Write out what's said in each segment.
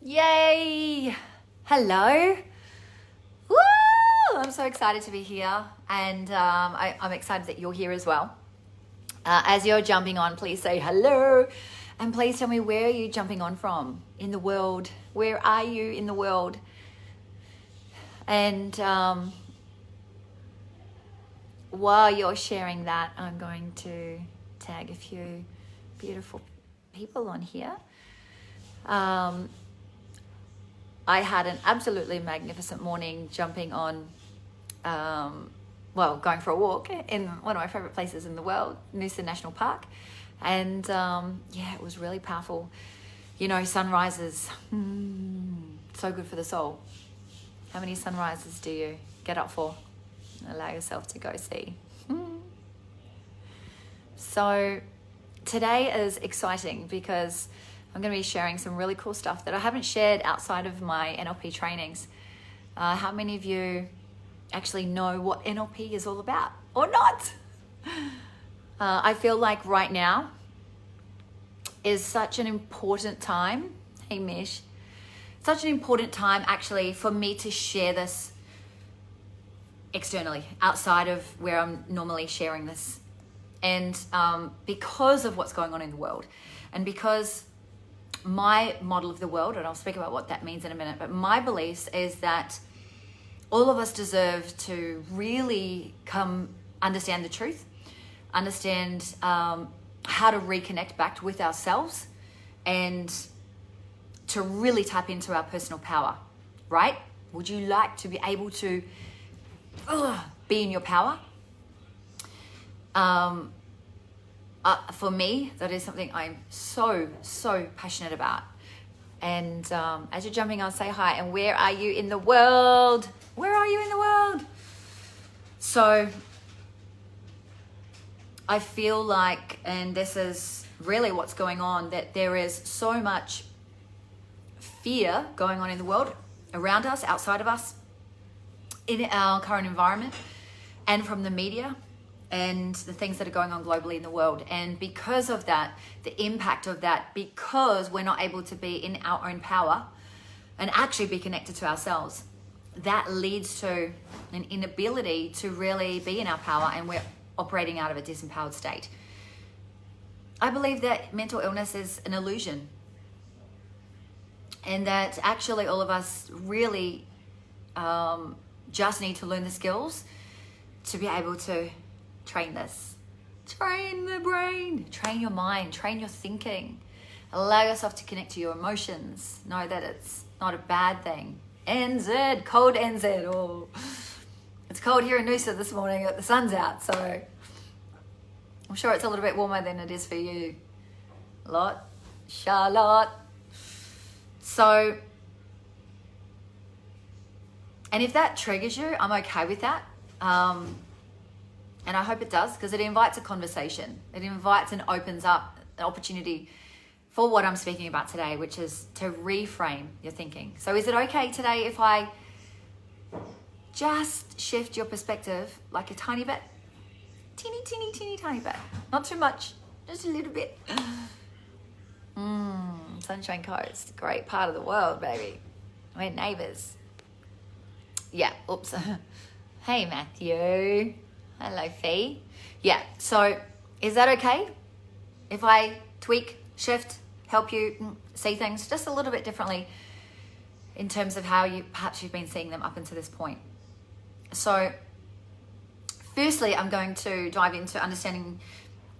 Yay! Hello. Woo! I'm so excited to be here, and I'm excited that you're here as well. As you're jumping on, please say hello, and please tell me, where are you jumping on from in the world? Where are you in the world? And while you're sharing that, I'm going to tag a few beautiful people on here. I had an absolutely magnificent morning jumping on, going for a walk in one of my favorite places in the world, Noosa National Park. And it was really powerful. You know, sunrises, so good for the soul. How many sunrises do you get up for and allow yourself to go see? So today is exciting because I'm going to be sharing some really cool stuff that I haven't shared outside of my NLP trainings. How many of you actually know what NLP is all about or not? I feel like right now is such an important time. Hey, Mish. Such an important time actually for me to share this externally, outside of where I'm normally sharing this. And because of what's going on in the world, and because my model of the world, and I'll speak about what that means in a minute, but my beliefs is that all of us deserve to really come understand the truth, understand how to reconnect back with ourselves, and to really tap into our personal power, right? Would you like to be able to be in your power? For me, that is something I'm so passionate about. And as you're jumping on, say hi. And where are you in the world? Where are you in the world? So I feel like, and this is really what's going on, that there is so much fear going on in the world, around us, outside of us, in our current environment, and from the media, and the things that are going on globally in the world. And because of that, the impact of that, because we're not able to be in our own power and actually be connected to ourselves, that leads to an inability to really be in our power, and we're operating out of a disempowered state. I believe that mental illness is an illusion, and that actually all of us really just need to learn the skills to be able to train this. Train the brain, train your mind, train your thinking. Allow yourself to connect to your emotions. Know that it's not a bad thing. NZ, cold NZ. Oh, it's cold here in Noosa this morning. The sun's out, so I'm sure it's a little bit warmer than it is for you. Charlotte. So, and if that triggers you, I'm okay with that. And I hope it does, because it invites a conversation. It invites and opens up an opportunity for what I'm speaking about today, which is to reframe your thinking. So is it okay today if I just shift your perspective like a tiny bit? Teeny tiny bit. Not too much, just a little bit. Sunshine Coast, great part of the world, baby. We're neighbours. Yeah, oops. Hey, Matthew. Hello, Fee. Yeah, so is that okay if I tweak, shift, help you see things just a little bit differently in terms of how you've been seeing them up until this point? So firstly, I'm going to dive into understanding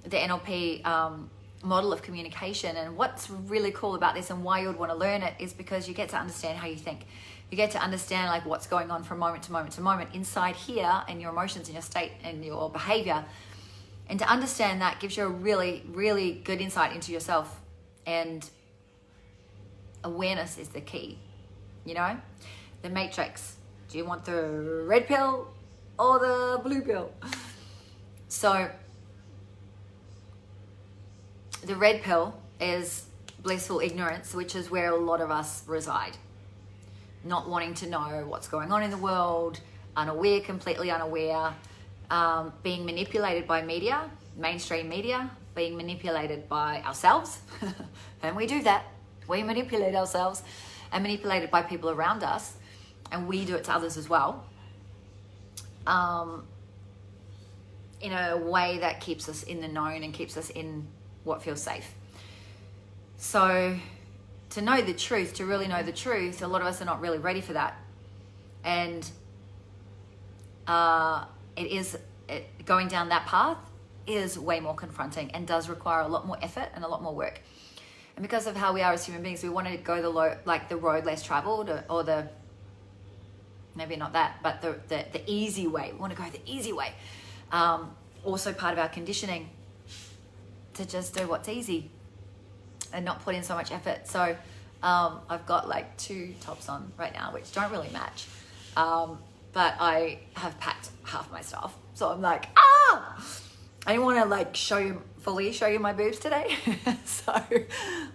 the NLP model of communication. And what's really cool about this and why you would want to learn it is because you get to understand how you think. You get to understand like what's going on from moment to moment to moment inside here, and your emotions and your state and your behavior. And to understand that gives you a really, really good insight into yourself. And awareness is the key. You know, the matrix. Do you want the red pill or the blue pill? So the red pill is blissful ignorance, which is where a lot of us reside. Not wanting to know what's going on in the world, unaware, completely unaware, being manipulated by media, mainstream media, being manipulated by ourselves. And we do that. We manipulate ourselves. and manipulated by people around us, and we do it to others as well, in a way that keeps us in the known and keeps us in what feels safe. So to know the truth, to really know the truth, a lot of us are not really ready for that. And going down that path is way more confronting and does require a lot more effort and a lot more work. And because of how we are as human beings, we want to go the road less traveled, or the, maybe not that, but the easy way. We want to go the easy way. Also part of our conditioning to just do what's easy and not put in so much effort. So I've got like 2 tops on right now, which don't really match. But I have packed half my stuff. So I'm like, I didn't want to like show you my boobs today. So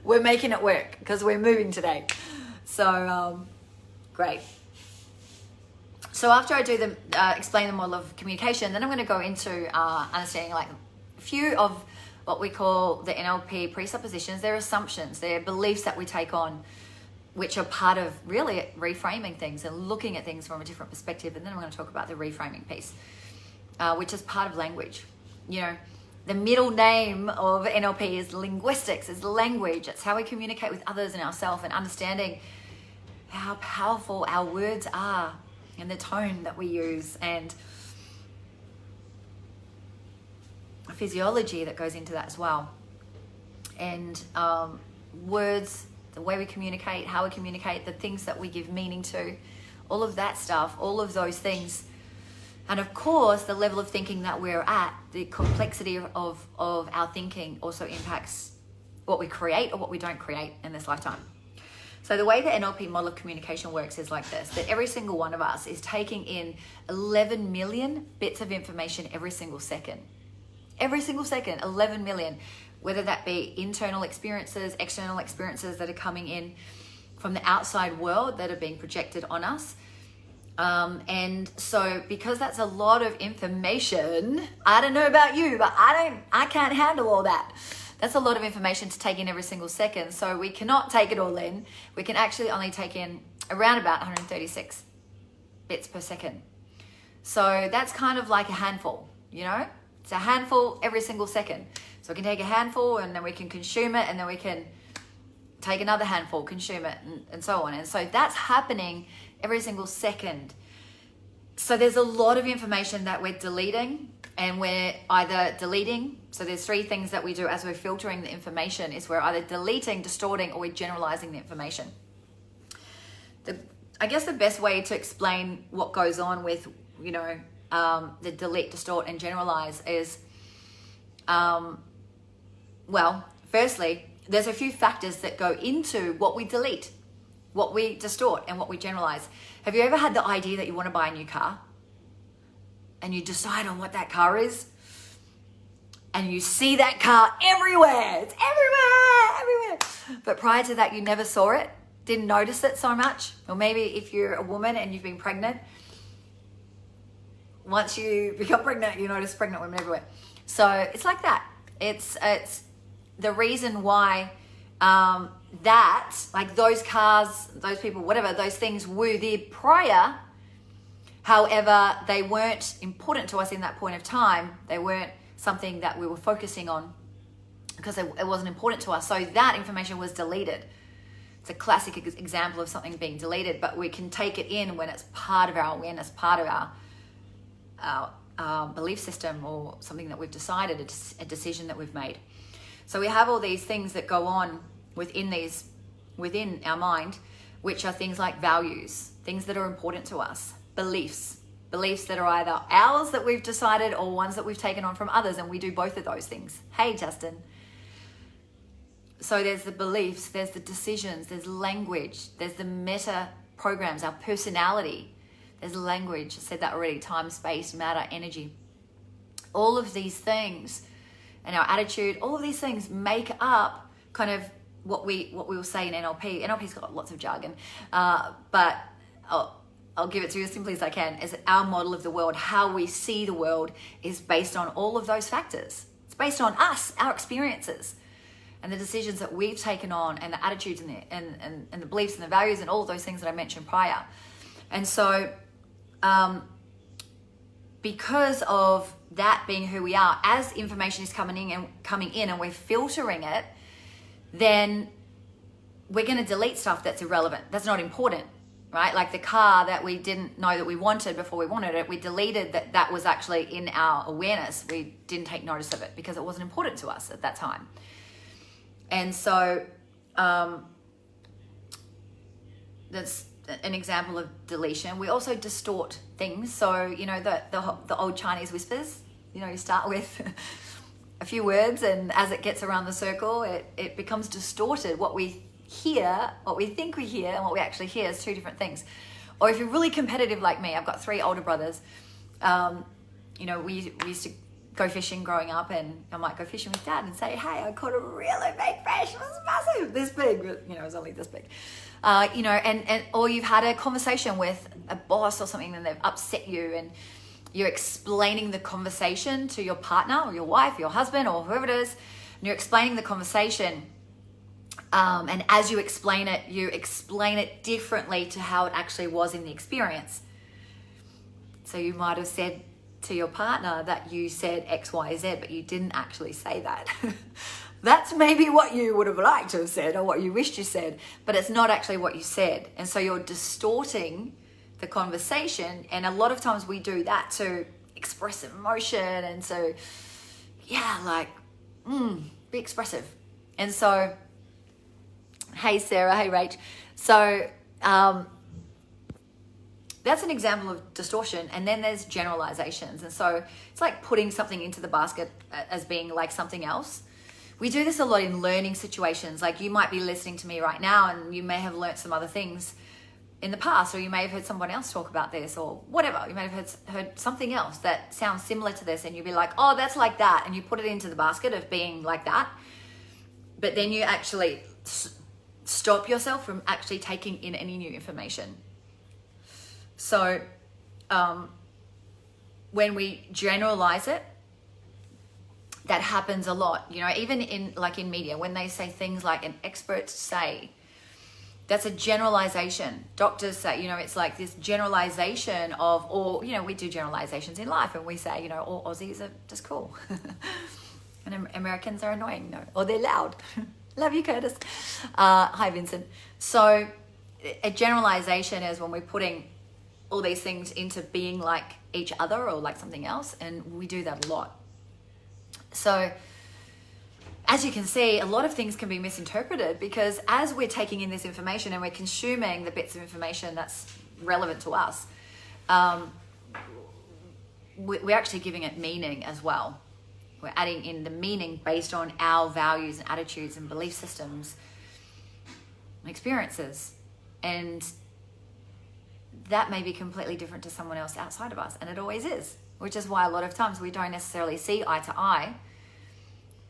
we're making it work because we're moving today. So great. So after I do explain the model of communication, then I'm going to go into understanding like a few of what we call the NLP presuppositions. They're assumptions, they're beliefs that we take on, which are part of really reframing things and looking at things from a different perspective. And then I'm going to talk about the reframing piece, which is part of language. You know, the middle name of NLP is linguistics, is language. It's how we communicate with others and ourselves, and understanding how powerful our words are and the tone that we use, and physiology that goes into that as well. And words, the way we communicate, how we communicate, the things that we give meaning to, all of that stuff, all of those things. And of course, the level of thinking that we're at, the complexity of our thinking also impacts what we create or what we don't create in this lifetime. So the way the NLP model of communication works is like this, that every single one of us is taking in 11 million bits of information every single second. Every single second, 11 million, whether that be internal experiences, external experiences that are coming in from the outside world that are being projected on us. And so because that's a lot of information, I don't know about you, but I can't handle all that. That's a lot of information to take in every single second. So we cannot take it all in. We can actually only take in around about 136 bits per second. So that's kind of like a handful, you know? It's a handful every single second. So we can take a handful and then we can consume it, and then we can take another handful, consume it, and so on. And so that's happening every single second. So there's a lot of information that we're deleting, and we're either deleting. So there's 3 things that we do as we're filtering the information, is we're either deleting, distorting, or we're generalizing the information. I guess the best way to explain what goes on with, you know, the delete, distort, and generalize is, well, firstly, there's a few factors that go into what we delete, what we distort, and what we generalize. Have you ever had the idea that you want to buy a new car, and you decide on what that car is, and you see that car everywhere? It's everywhere. But prior to that, you never saw it, didn't notice it so much. Or maybe if you're a woman and you've been pregnant, once you become pregnant, you notice pregnant women everywhere. So it's like that. It's the reason why that, like those cars, those people, whatever, those things were there prior. However, they weren't important to us in that point of time. They weren't something that we were focusing on because it wasn't important to us. So that information was deleted. It's a classic example of something being deleted, but we can take it in when it's part of our awareness, part of our belief system, or something that we've decided, a decision that we've made. So we have all these things that go on within our mind, which are things like values, things that are important to us, beliefs that are either ours that we've decided or ones that we've taken on from others, and we do both of those things. Hey, Justin. So there's the beliefs, there's the decisions, there's language, there's the meta programs, our personality, there's language, I said that already, time, space, matter, energy. All of these things, and our attitude, all of these things make up kind of what we will say in NLP. NLP's got lots of jargon, but I'll give it to you as simply as I can, is that our model of the world, how we see the world, is based on all of those factors. It's based on us, our experiences. and the decisions that we've taken on, and the attitudes and the beliefs and the values and all of those things that I mentioned prior. And so because of that being who we are, as information is coming in and we're filtering it, then we're going to delete stuff that's irrelevant, that's not important, right? Like the car that we didn't know that we wanted before we wanted it, we deleted that was actually in our awareness. We didn't take notice of it because it wasn't important to us at that time. And so that's an example of deletion. We also distort things. So, you know, the old Chinese whispers, you know, you start with a few words, and as it gets around the circle, it becomes distorted. What we hear, what we think we hear, and what we actually hear is two different things. Or if you're really competitive like me, I've got 3 older brothers. You know, we used to go fishing growing up, and I might go fishing with Dad and say, hey, I caught a really big fish. It was massive, this big, you know, it was only this big. You know, or you've had a conversation with a boss or something, and they've upset you, and you're explaining the conversation to your partner or your wife, your husband, or whoever it is, and you're explaining the conversation. And as you explain it differently to how it actually was in the experience. So you might have said to your partner that you said X, Y, Z, but you didn't actually say that. That's maybe what you would have liked to have said, or what you wished you said, but it's not actually what you said. And so you're distorting the conversation. And a lot of times we do that to express emotion. And so, yeah, like, be expressive. And so, hey, Sarah, hey, Rach. So, that's an example of distortion. And then there's generalizations. And so it's like putting something into the basket as being like something else. We do this a lot in learning situations. Like you might be listening to me right now, and you may have learned some other things in the past, or you may have heard someone else talk about this, or whatever. You may have heard something else that sounds similar to this, and you'll be like, oh, that's like that. And you put it into the basket of being like that. But then you actually stop yourself from actually taking in any new information. So when we generalize it, that happens a lot. You know, even in media, when they say things like an expert say, that's a generalization. Doctors say, you know, it's like this generalization of, or, you know, we do generalizations in life, and we say, you know, all Aussies are just cool. And Americans are annoying, no, or they're loud. Love you, Curtis. Hi, Vincent. So a generalization is when we're putting all these things into being like each other or like something else, and we do that a lot. So as you can see, a lot of things can be misinterpreted, because as we're taking in this information and we're consuming the bits of information that's relevant to us, we're actually giving it meaning as well. We're adding in the meaning based on our values and attitudes and belief systems and experiences. And that may be completely different to someone else outside of us. And it always is, which is why a lot of times we don't necessarily see eye to eye,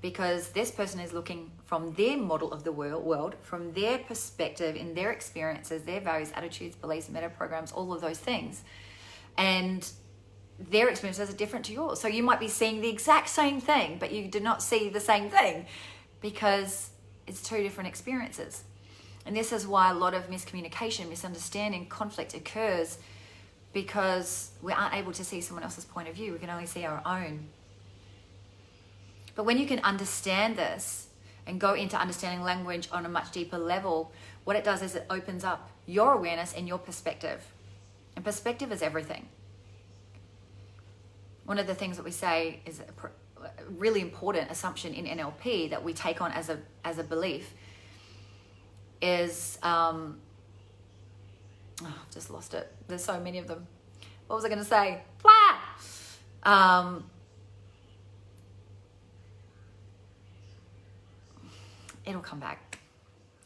because this person is looking from their model of the world, from their perspective, in their experiences, their values, attitudes, beliefs, meta programs, all of those things. And their experiences are different to yours. So you might be seeing the exact same thing, but you do not see the same thing because it's 2 different experiences. And this is why a lot of miscommunication, misunderstanding, conflict occurs, because we aren't able to see someone else's point of view. We can only see our own. But when you can understand this and go into understanding language on a much deeper level, what it does is it opens up your awareness and your perspective. And perspective is everything. One of the things that we say is a really important assumption in NLP that we take on as a belief is, just lost it. There's so many of them. What was I going to say? It'll come back.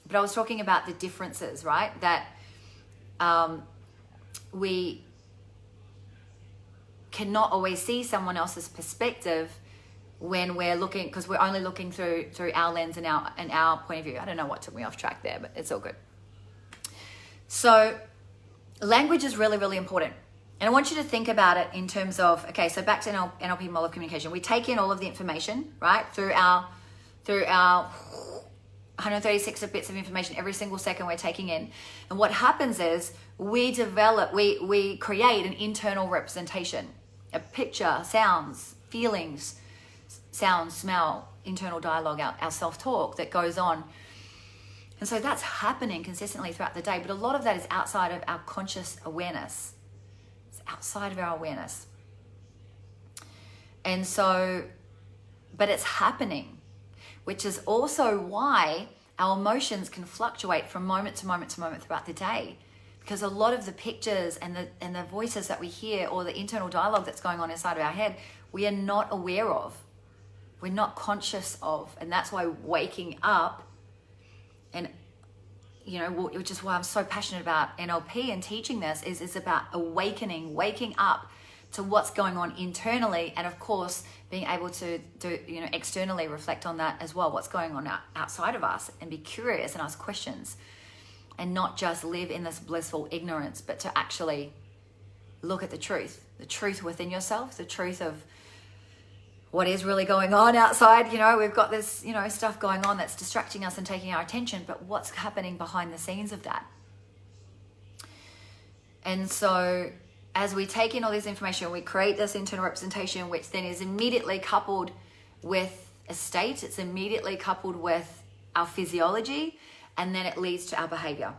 But I was talking about the differences, right? That we cannot always see someone else's perspective when we're looking, because we're only looking through our lens and our point of view. I don't know what took me off track there, but it's all good. So language is really, really important. And I want you to think about it in terms of, okay, so back to NLP model of communication. We take in all of the information, right, through our 136 bits of information every single second we're taking in. And what happens is we create an internal representation, a picture, sounds, feelings, sound, smell, internal dialogue, our self-talk that goes on. And so that's happening consistently throughout the day. But a lot of that is outside of our conscious awareness. It's outside of our awareness. And so, but it's happening, which is also why our emotions can fluctuate from moment to moment to moment throughout the day. Because a lot of the pictures and the voices that we hear, or the internal dialogue that's going on inside of our head, we are not aware of. We're not conscious of. And that's why waking up, and which is why I'm so passionate about NLP and teaching this, is about awakening, waking up to what's going on internally, and of course being able to do externally reflect on that as well, what's going on outside of us, and be curious and ask questions, and not just live in this blissful ignorance, but to actually look at the truth within yourself, the truth of what is really going on outside. We've got this stuff going on that's distracting us and taking our attention, but what's happening behind the scenes of that? And so as we take in all this information, we create this internal representation, which then is immediately coupled with a state. It's immediately coupled with our physiology, and then it leads to our behavior.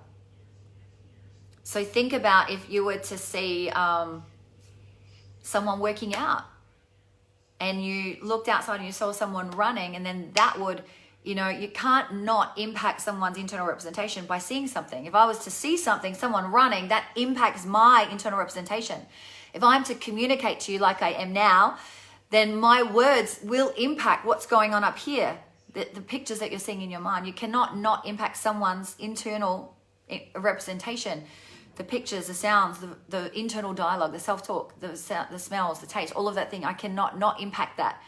So think about if you were to see someone working out, and you looked outside and you saw someone running, and then that would, you can't not impact someone's internal representation by seeing something. If I was to see someone running, that impacts my internal representation. If I'm to communicate to you like I am now, then my words will impact what's going on up here, the pictures that you're seeing in your mind. You cannot not impact someone's internal representation. The pictures, the sounds, the internal dialogue, the self-talk, the smells, the taste, all of that thing. I cannot not impact that,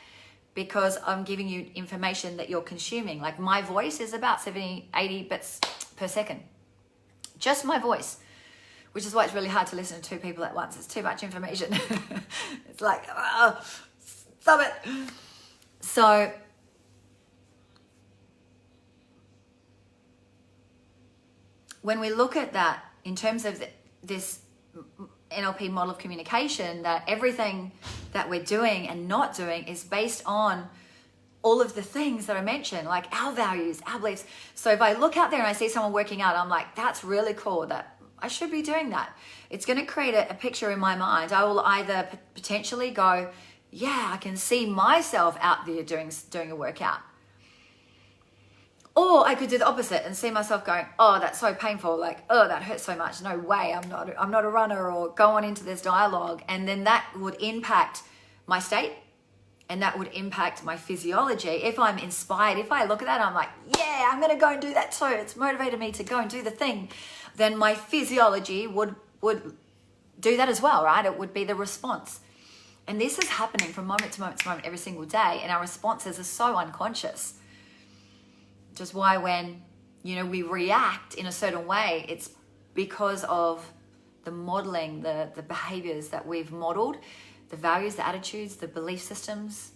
because I'm giving you information that you're consuming. Like my voice is about 70, 80 bits per second. Just my voice, which is why it's really hard to listen to two people at once. It's too much information. It's like, stop it. So when we look at that in terms of this NLP model of communication, that everything that we're doing and not doing is based on all of the things that I mentioned, like our values, our beliefs. So if I look out there and I see someone working out, I'm like, that's really cool, that I should be doing that. It's going to create a picture in my mind. I will either potentially go, yeah, I can see myself out there doing a workout. Or I could do the opposite and see myself going, oh, that's so painful. Like, oh, that hurts so much. No way, I'm not a runner, or go on into this dialogue. And then that would impact my state, and that would impact my physiology. If I'm inspired, if I look at that, I'm like, yeah, I'm going to go and do that too. It's motivated me to go and do the thing. Then my physiology would do that as well, right? It would be the response. And this is happening from moment to moment to moment every single day. And our responses are so unconscious. Which is why when, we react in a certain way, it's because of the modeling, the behaviors that we've modeled, the values, the attitudes, the belief systems,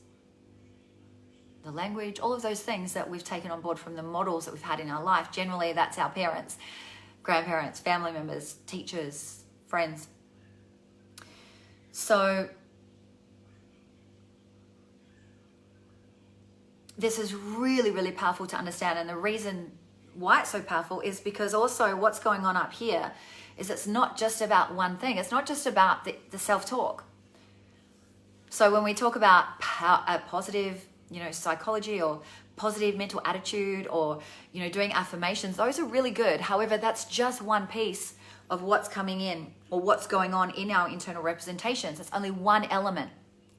the language, all of those things that we've taken on board from the models that we've had in our life. Generally, that's our parents, grandparents, family members, teachers, friends. So this is really, really powerful to understand. And the reason why it's so powerful is because also what's going on up here is it's not just about one thing. It's not just about the self-talk. So when we talk about positive, psychology, or positive mental attitude, or, doing affirmations, those are really good. However, that's just one piece of what's coming in, or what's going on in our internal representations. It's only one element,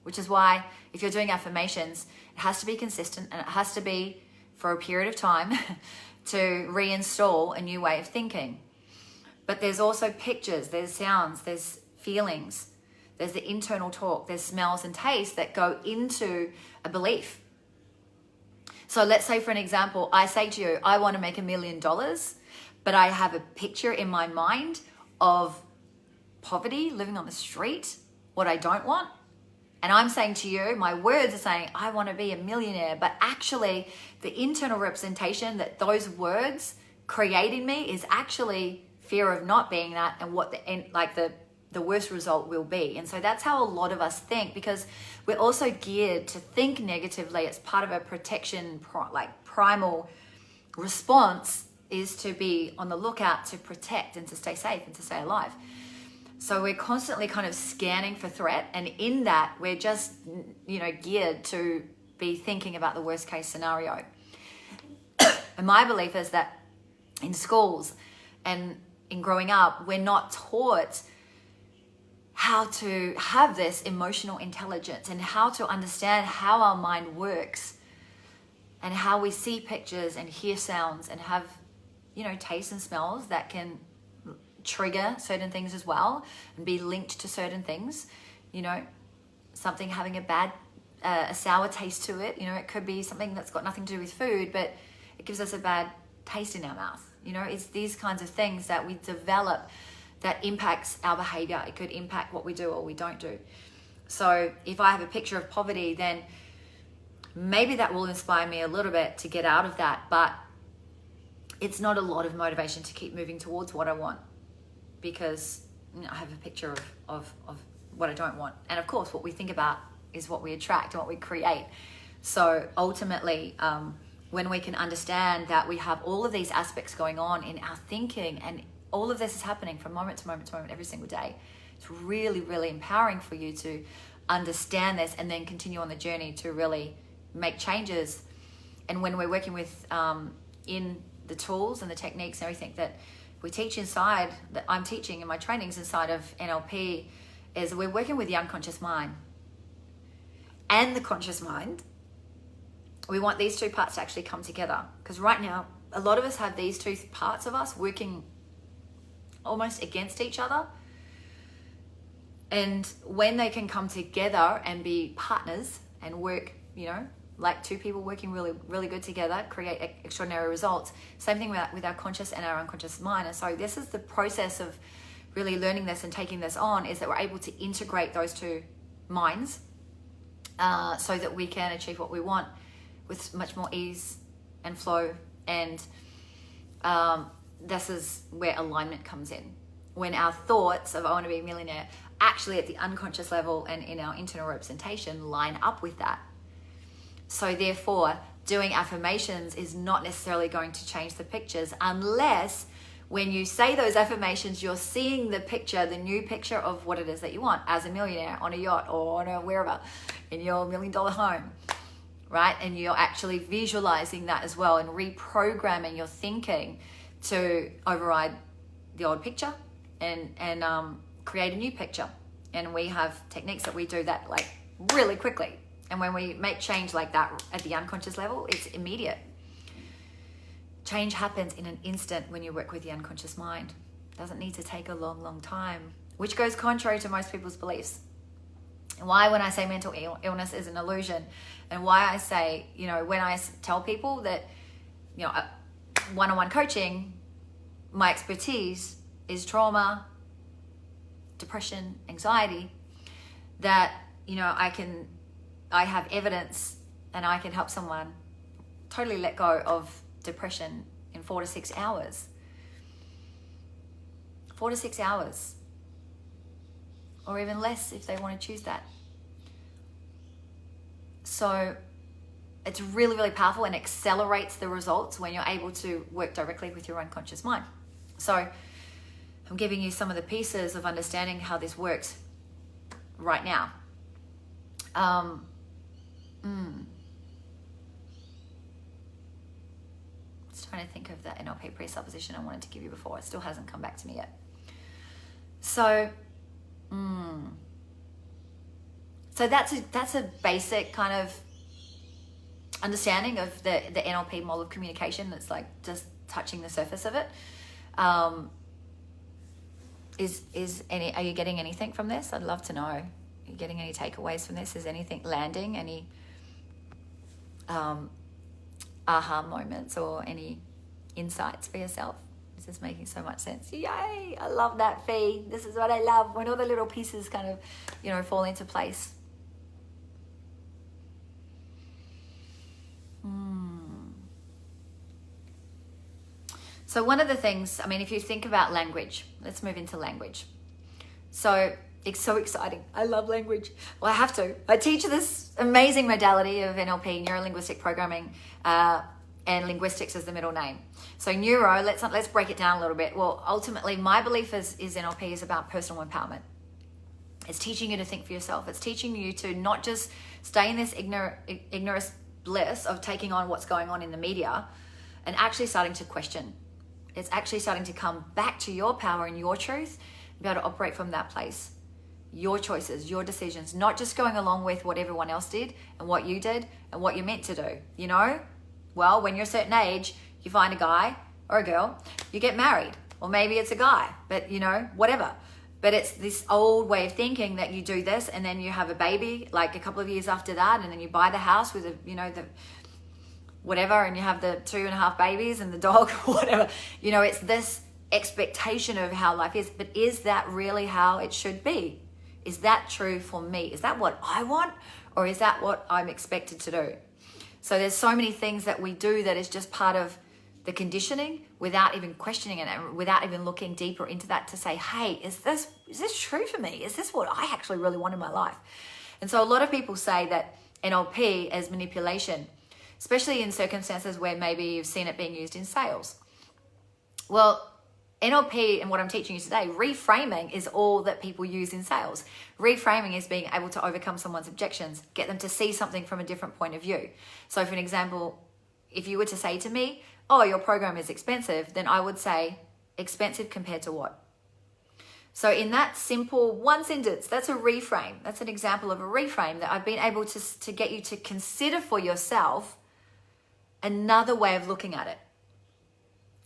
which is why if you're doing affirmations, it has to be consistent, and it has to be for a period of time to reinstall a new way of thinking. But there's also pictures, there's sounds, there's feelings, there's the internal talk, there's smells and tastes that go into a belief. So let's say, for an example, I say to you, I want to make $1 million, but I have a picture in my mind of poverty, living on the street, what I don't want. And I'm saying to you, my words are saying, I want to be a millionaire. But actually, the internal representation that those words create in me is actually fear of not being that, and what the worst result will be. And so that's how a lot of us think, because we're also geared to think negatively. It's part of a protection, primal response is to be on the lookout to protect and to stay safe and to stay alive. So we're constantly kind of scanning for threat, and in that we're just, geared to be thinking about the worst case scenario. And my belief is that in schools and in growing up, we're not taught how to have this emotional intelligence and how to understand how our mind works and how we see pictures and hear sounds and have, tastes and smells that can trigger certain things as well and be linked to certain things. Something having a sour taste to it, it could be something that's got nothing to do with food, but it gives us a bad taste in our mouth. It's these kinds of things that we develop that impacts our behavior. It could impact what we do or we don't do. So if I have a picture of poverty, then maybe that will inspire me a little bit to get out of that, but it's not a lot of motivation to keep moving towards what I want, because I have a picture of what I don't want. And of course, what we think about is what we attract and what we create. So ultimately, when we can understand that we have all of these aspects going on in our thinking, and all of this is happening from moment to moment to moment every single day, it's really, really empowering for you to understand this and then continue on the journey to really make changes. And when we're working with in the tools and the techniques and everything that we teach inside, that I'm teaching in my trainings inside of NLP, is we're working with the unconscious mind and the conscious mind. We want these two parts to actually come together, because right now a lot of us have these two parts of us working almost against each other. And when they can come together and be partners and work, like two people working really, really good together, create extraordinary results. Same thing with our conscious and our unconscious mind. And so this is the process of really learning this and taking this on, is that we're able to integrate those two minds so that we can achieve what we want with much more ease and flow. And this is where alignment comes in. When our thoughts of I want to be a millionaire actually at the unconscious level and in our internal representation line up with that. So therefore, doing affirmations is not necessarily going to change the pictures, unless when you say those affirmations, you're seeing the picture, the new picture of what it is that you want as a millionaire, on a yacht or on a wherever, in your $1 million home, right? And you're actually visualizing that as well and reprogramming your thinking to override the old picture and create a new picture. And we have techniques that we do that like really quickly. And when we make change like that at the unconscious level, it's immediate. Change happens in an instant when you work with the unconscious mind. It doesn't need to take a long, long time, which goes contrary to most people's beliefs. And why, when I say mental illness is an illusion, and why I say, when I tell people that, one-on-one coaching, my expertise is trauma, depression, anxiety, that, I have evidence and I can help someone totally let go of depression in 4 to 6 hours. 4 to 6 hours. Or even less if they want to choose that. So it's really, really powerful and accelerates the results when you're able to work directly with your unconscious mind. So I'm giving you some of the pieces of understanding how this works right now. Just trying to think of that NLP presupposition I wanted to give you before. It still hasn't come back to me yet. So that's a basic kind of understanding of the NLP model of communication. That's like just touching the surface of it. Are you getting anything from this? I'd love to know. Are you getting any takeaways from this? Is anything landing? Any aha moments or any insights for yourself? Is this making so much sense? Yay! I love that, Fee. This is what I love, when all the little pieces kind of, fall into place. So one of the things, I mean, if you think about language, let's move into language. So it's so exciting. I love language. Well, I have to. I teach this amazing modality of NLP, neuro-linguistic programming, and linguistics as the middle name. So neuro, let's break it down a little bit. Well, ultimately, my belief is NLP is about personal empowerment. It's teaching you to think for yourself. It's teaching you to not just stay in this ignorance bliss of taking on what's going on in the media and actually starting to question. It's actually starting to come back to your power and your truth, and be able to operate from that place. Your choices, your decisions, not just going along with what everyone else did and what you did and what you're meant to do, you know? Well, when you're a certain age, you find a guy or a girl, you get married, or maybe it's a guy, but you know, whatever. But it's this old way of thinking that you do this and then you have a baby like a couple of years after that, and then you buy the house with the whatever, and you have the 2.5 babies and the dog, whatever. You know, it's this expectation of how life is, but is that really how it should be? Is that true for me? Is that what I want, or is that what I'm expected to do? So there's so many things that we do that is just part of the conditioning without even questioning it and without even looking deeper into that to say, hey, is this true for me? Is this what I actually really want in my life? And so a lot of people say that NLP is manipulation, especially in circumstances where maybe you've seen it being used in sales. Well, NLP and what I'm teaching you today, reframing is all that people use in sales. Reframing is being able to overcome someone's objections, get them to see something from a different point of view. So for an example, if you were to say to me, oh, your program is expensive, then I would say, expensive compared to what? So in that simple one sentence, that's a reframe. That's an example of a reframe that I've been able to get you to consider for yourself another way of looking at it.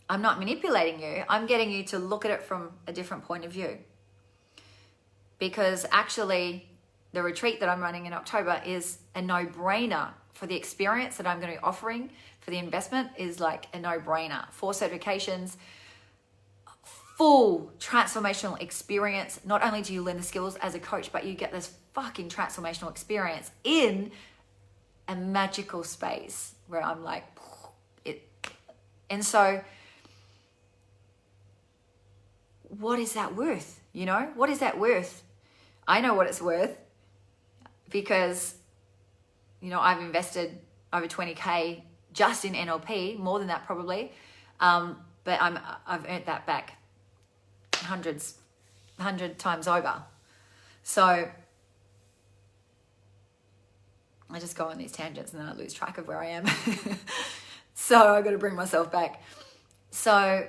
I'm not manipulating you. I'm getting you to look at it from a different point of view. Because actually, the retreat that I'm running in October is a no-brainer for the experience that I'm going to be offering. For the investment is like a no-brainer. 4 certifications, full transformational experience. Not only do you learn the skills as a coach, but you get this fucking transformational experience in a magical space where I'm like, it. And so, what is that worth? You know, what is that worth? I know what it's worth because, you know, I've invested over 20K just in NLP, more than that probably. But I've earned that back 100 times over. So I just go on these tangents and then I lose track of where I am. So I got to bring myself back. So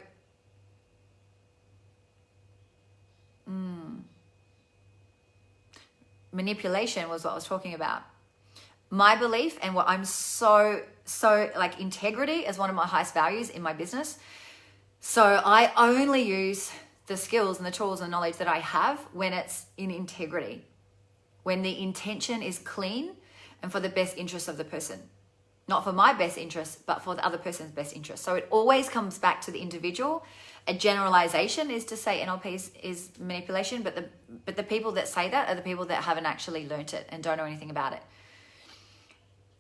manipulation was what I was talking about. My belief and what I'm so like, integrity is one of my highest values in my business. So I only use the skills and the tools and knowledge that I have when it's in integrity, when the intention is clean and for the best interest of the person. Not for my best interest, but for the other person's best interest. So it always comes back to the individual. A generalization is to say NLP is manipulation, but the people that say that are the people that haven't actually learnt it and don't know anything about it.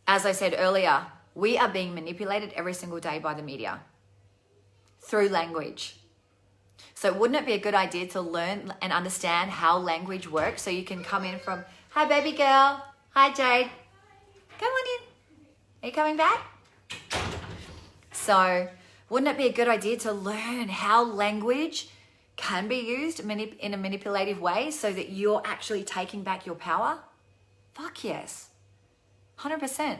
As I said earlier, we are being manipulated every single day by the media through language. So wouldn't it be a good idea to learn and understand how language works so you can come in from, hi baby girl, hi Jade, come on in. Are you coming back? So wouldn't it be a good idea to learn how language can be used in a manipulative way so that you're actually taking back your power? Fuck yes, 100%.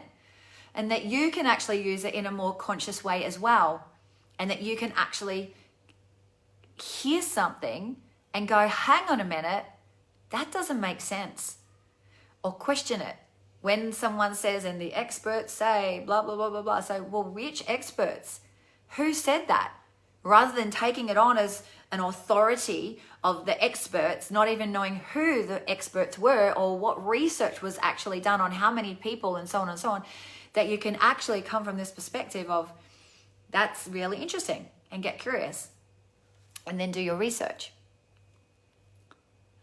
And that you can actually use it in a more conscious way as well. And that you can actually hear something and go, hang on a minute, that doesn't make sense. Or question it. When someone says, and the experts say, blah, blah, blah, blah, blah, say, well, which experts? Who said that? Rather than taking it on as an authority of the experts, not even knowing who the experts were or what research was actually done on how many people and so on, that you can actually come from this perspective of, that's really interesting, and get curious and then do your research.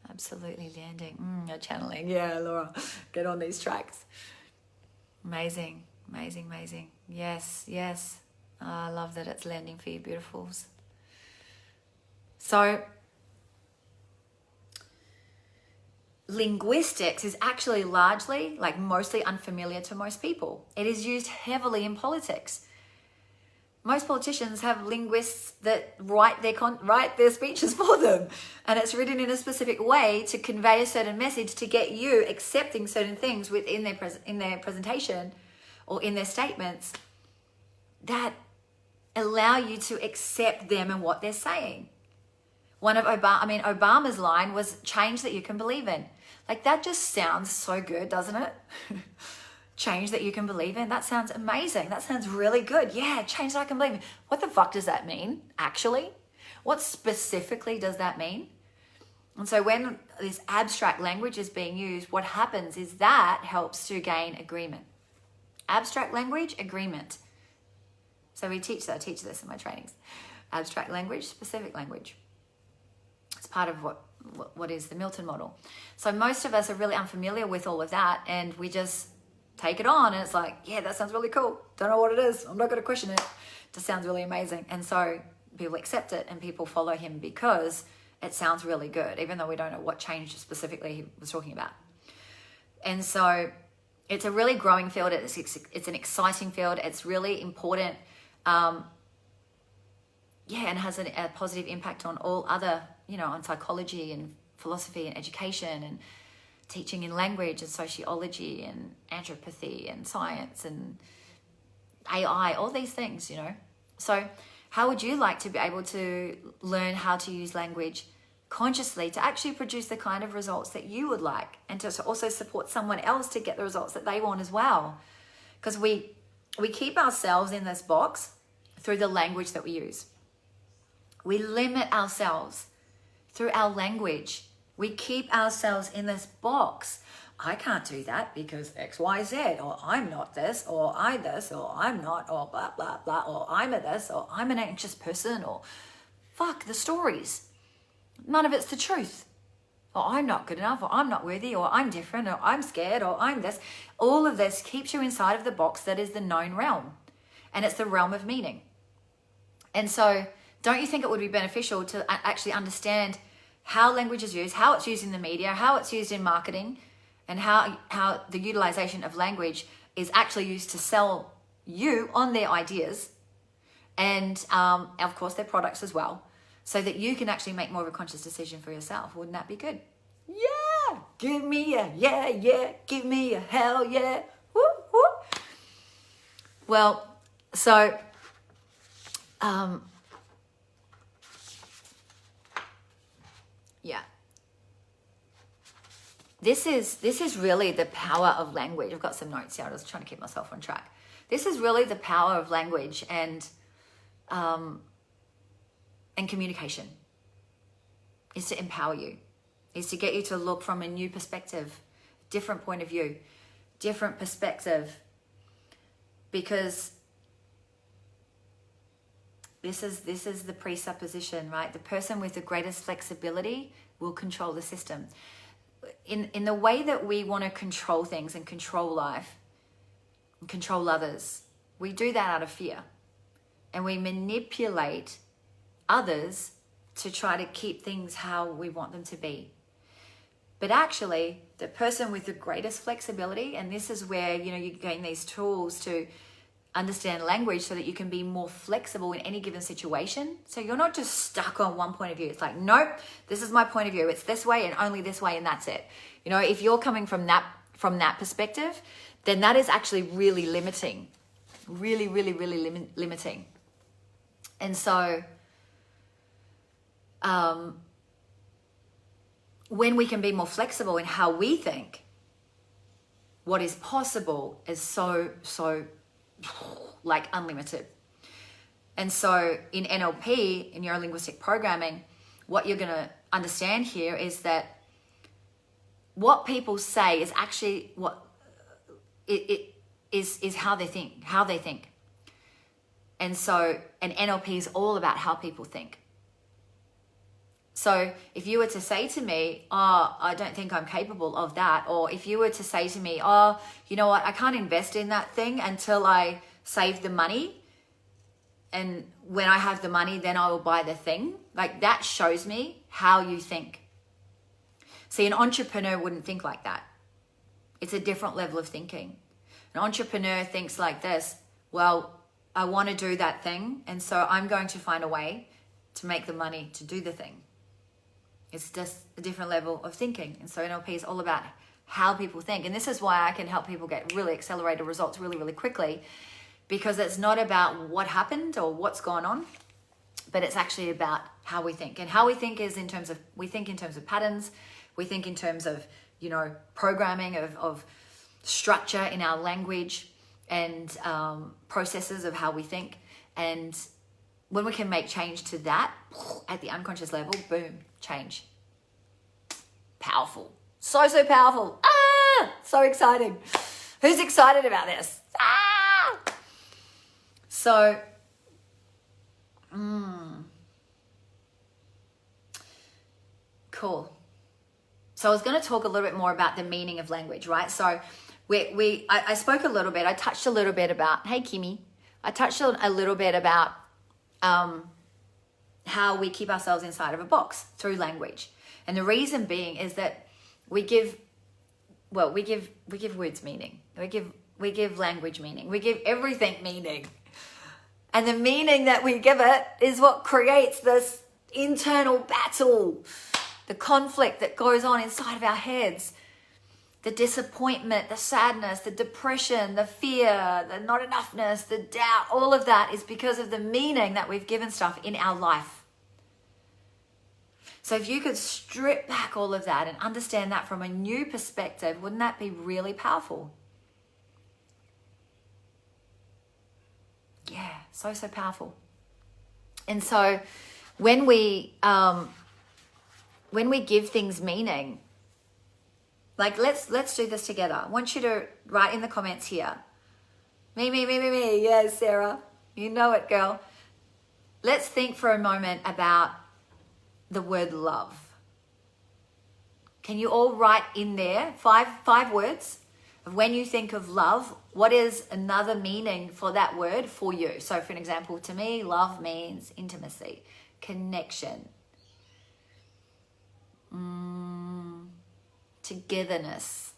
Absolutely landing. You're channeling. Yeah, Laura, get on these tracks. Amazing, amazing, amazing. Yes, yes. I love that it's landing for you, beautifuls. So linguistics is actually largely, like mostly unfamiliar to most people. It is used heavily in politics. Most politicians have linguists that write their speeches for them, and it's written in a specific way to convey a certain message to get you accepting certain things within their presentation or in their statements that allow you to accept them and what they're saying. One of Obama's line was change that you can believe in. Like, that just sounds so good, doesn't it? Change that you can believe in. That sounds amazing. That sounds really good. Yeah, change that I can believe in. What the fuck does that mean, actually? What specifically does that mean? And so when this abstract language is being used, what happens is that helps to gain agreement. Abstract language, agreement. So I teach this in my trainings. Abstract language, specific language. It's part of what is the Milton model. So most of us are really unfamiliar with all of that, and we just take it on, and it's like, yeah, that sounds really cool. Don't know what it is. I'm not going to question it. Just sounds really amazing. And so people accept it and people follow him because it sounds really good, even though we don't know what change specifically he was talking about. And so it's a really growing field. It's an exciting field. It's really important. And has a positive impact on all other, on psychology and philosophy and education and teaching in language and sociology and anthropology and science and AI, all these things, So how would you like to be able to learn how to use language consciously to actually produce the kind of results that you would like, and to also support someone else to get the results that they want as well? Because we keep ourselves in this box through the language that we use. We limit ourselves through our language. We keep ourselves in this box. I can't do that because X, Y, Z, or I'm not this, or I this, or I'm not, or blah, blah, blah, or I'm a this, or I'm an anxious person, or fuck the stories. None of it's the truth. Or I'm not good enough, or I'm not worthy, or I'm different, or I'm scared, or I'm this. All of this keeps you inside of the box that is the known realm. And it's the realm of meaning. And so don't you think it would be beneficial to actually understand how language is used, how it's used in the media, how it's used in marketing, and how the utilization of language is actually used to sell you on their ideas and, of course, their products as well, so that you can actually make more of a conscious decision for yourself. Wouldn't that be good? Yeah! Give me a yeah, yeah. Give me a hell yeah. Woo, woo. Well, so... yeah. This is really the power of language. I've got some notes here. I was trying to keep myself on track. This is really the power of language and communication. Is to empower you. Is to get you to look from a new perspective, different point of view, different perspective. Because this is the presupposition, right? The person with the greatest flexibility will control the system. In the way that we want to control things and control life and control others, we do that out of fear. And we manipulate others to try to keep things how we want them to be. But actually, the person with the greatest flexibility, and this is where, you gain these tools to understand language so that you can be more flexible in any given situation. So you're not just stuck on one point of view. It's like, nope, this is my point of view. It's this way and only this way, and that's it. If you're coming from that perspective, then that is actually really limiting. Really, really, really limiting. And so when we can be more flexible in how we think, what is possible is so like unlimited. And so in NLP, in neuro-linguistic programming, what you're going to understand here is that what people say is actually what it is how they think. And so an NLP is all about how people think. So if you were to say to me, oh, I don't think I'm capable of that, or if you were to say to me, oh, you know what, I can't invest in that thing until I save the money, when I have the money, then I will buy the thing. Like, that shows me how you think. See, an entrepreneur wouldn't think like that. It's a different level of thinking. An entrepreneur thinks like this: well, I want to do that thing, and so I'm going to find a way to make the money to do the thing. It's just a different level of thinking. And so NLP is all about how people think. And this is why I can help people get really accelerated results really, really quickly, because it's not about what happened or what's gone on, but it's actually about how we think. And how we think is we think in terms of patterns. We think in terms of, programming of structure in our language and processes of how we think. And when we can make change to that at the unconscious level, boom, change. Powerful. So, so powerful. Ah, so exciting. Who's excited about this? Ah! So, cool. So I was going to talk a little bit more about the meaning of language, right? So I spoke a little bit, I touched a little bit about, hey Kimmy, I touched a little bit about how we keep ourselves inside of a box through language. And the reason being is that we give words meaning. We give language meaning. We give everything meaning. And the meaning that we give it is what creates this internal battle, the conflict that goes on inside of our heads, the disappointment, the sadness, the depression, the fear, the not enoughness, the doubt. All of that is because of the meaning that we've given stuff in our life. So if you could strip back all of that and understand that from a new perspective, wouldn't that be really powerful? Yeah, so, so powerful. And so when we give things meaning, like let's do this together. I want you to write in the comments here. Me. Yes, Sarah. You know it, girl. Let's think for a moment about the word love. Can you all write in there five words of when you think of love, what is another meaning for that word for you? So for an example, to me, love means intimacy, connection, togetherness,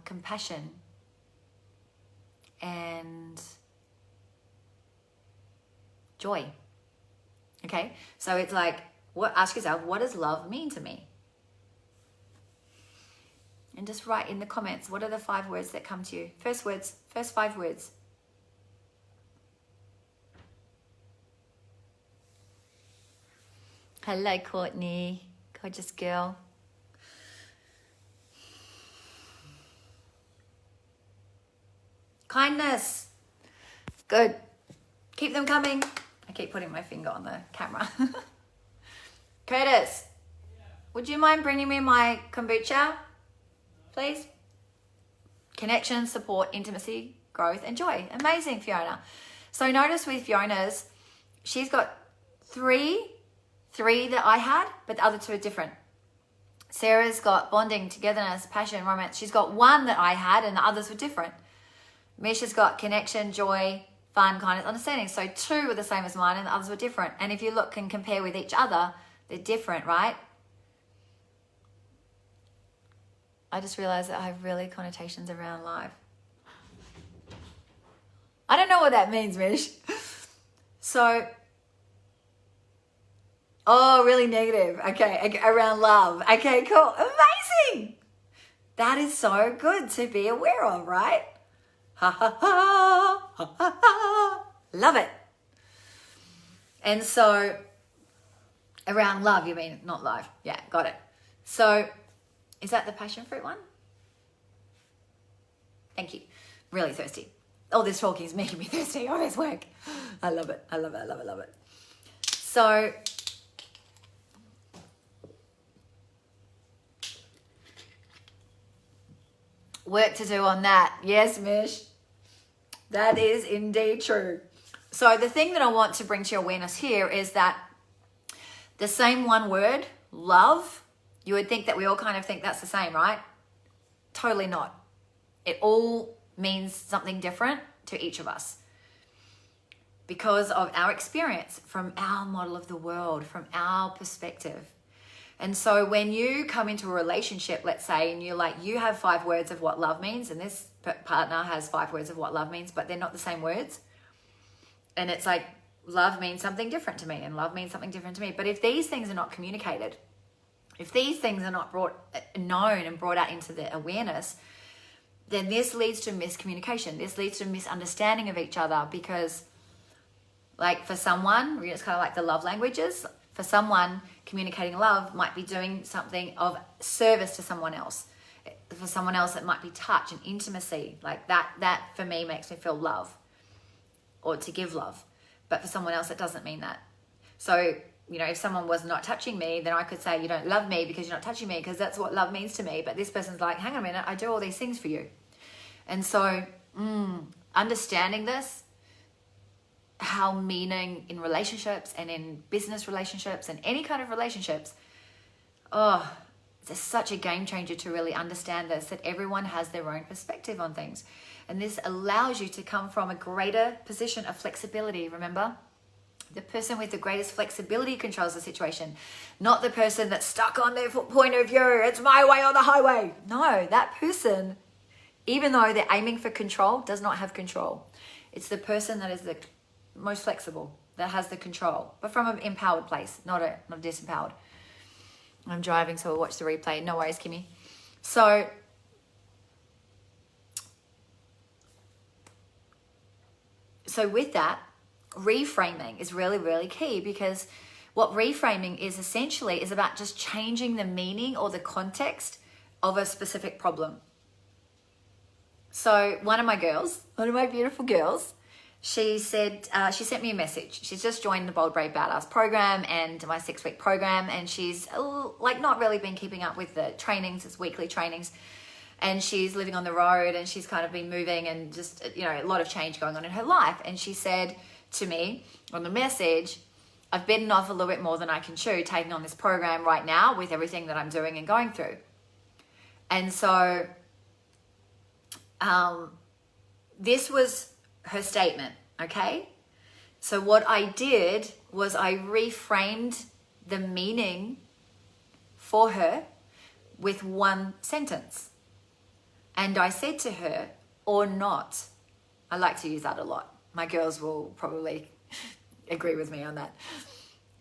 compassion, and joy. Okay, so it's like, ask yourself, what does love mean to me? And just write in the comments, what are the 5 words that come to you? First 5 words. Hello, Courtney. Gorgeous girl. Kindness. Good. Keep them coming. I keep putting my finger on the camera. Curtis, would you mind bringing me my kombucha, please? Connection, support, intimacy, growth, and joy. Amazing, Fiona. So notice with Fiona's, she's got three that I had, but the other 2 are different. Sarah's got bonding, togetherness, passion, romance. She's got 1 that I had, and the others were different. Misha's got connection, joy, fun, kindness, understanding. So 2 were the same as mine and the others were different. And if you look and compare with each other, they're different, right? I just realized that I have really connotations around life. I don't know what that means, Mish. So, really negative. Okay, around love. Okay, cool. Amazing. That is so good to be aware of, right? Ha ha ha, ha ha ha. Love it. And so, around love, you mean not life. Yeah, got it. So, is that the passion fruit one? Thank you. Really thirsty. All this talking is making me thirsty. All this work. I love it. I love it. I love it. I love it. So, work to do on that. Yes, Mish. That is indeed true. So the thing that I want to bring to your awareness here is that the same one word, love, you would think that we all kind of think that's the same, right? Totally not. It all means something different to each of us because of our experience, from our model of the world, from our perspective. And so when you come into a relationship, let's say, and you're like, you have 5 words of what love means, and this partner has 5 words of what love means, but they're not the same words. And it's like, love means something different to me, and love means something different to me. But if these things are not communicated, if these things are not known and brought out into the awareness, then this leads to miscommunication. This leads to misunderstanding of each other, because like for someone, it's kind of like the love languages. For someone, communicating love might be doing something of service to someone else. For someone else, it might be touch and intimacy. Like that for me makes me feel love, or to give love. But for someone else, it doesn't mean that. So, you know, if someone was not touching me, then I could say, you don't love me because you're not touching me, because that's what love means to me. But this person's like, hang on a minute, I do all these things for you. And so understanding this, how meaning in relationships and in business relationships and any kind of relationships, it's such a game changer to really understand this, that everyone has their own perspective on things. And this allows you to come from a greater position of flexibility. Remember, the person with the greatest flexibility controls the situation, not the person that's stuck on their point of view. It's my way or the highway. No, that person, even though they're aiming for control, does not have control. It's the person that is the most flexible that has the control, but from an empowered place, not disempowered. I'm driving, so we'll watch the replay. No worries, Kimmy. So with that, reframing is really, really key, because what reframing is essentially is about just changing the meaning or the context of a specific problem. So one of my beautiful girls, she said, she sent me a message. She's just joined the Bold, Brave, Badass program and my 6-week program. And she's like not really been keeping up with the trainings, it's weekly trainings. And she's living on the road, and she's kind of been moving and just, you know, a lot of change going on in her life. And she said to me on the message, I've bitten off a little bit more than I can chew taking on this program right now with everything that I'm doing and going through. And so this was her statement, okay? So what I did was I reframed the meaning for her with one sentence. And I said to her, or not. I like to use that a lot. My girls will probably agree with me on that.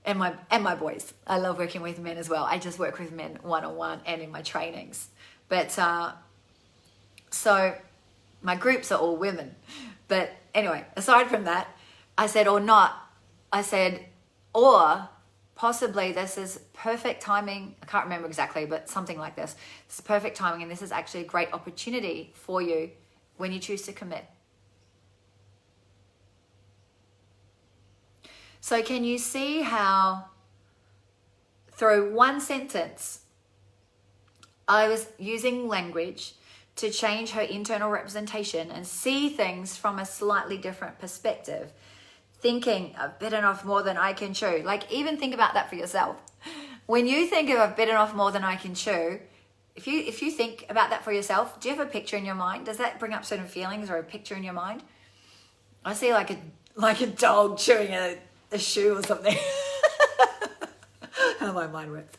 And my boys. I love working with men as well. I just work with men one-on-one and in my trainings. But so my groups are all women. But anyway, aside from that, I said, or not. I said, or possibly this is perfect timing. I can't remember exactly, but something like this. This is perfect timing, and this is actually a great opportunity for you when you choose to commit. So can you see how through one sentence, I was using language to change her internal representation and see things from a slightly different perspective? Thinking, I've bitten off more than I can chew. Like, even think about that for yourself. When you think of I've bitten off more than I can chew, if you think about that for yourself, do you have a picture in your mind? Does that bring up certain feelings or a picture in your mind? I see like a dog chewing a shoe or something. How my mind works.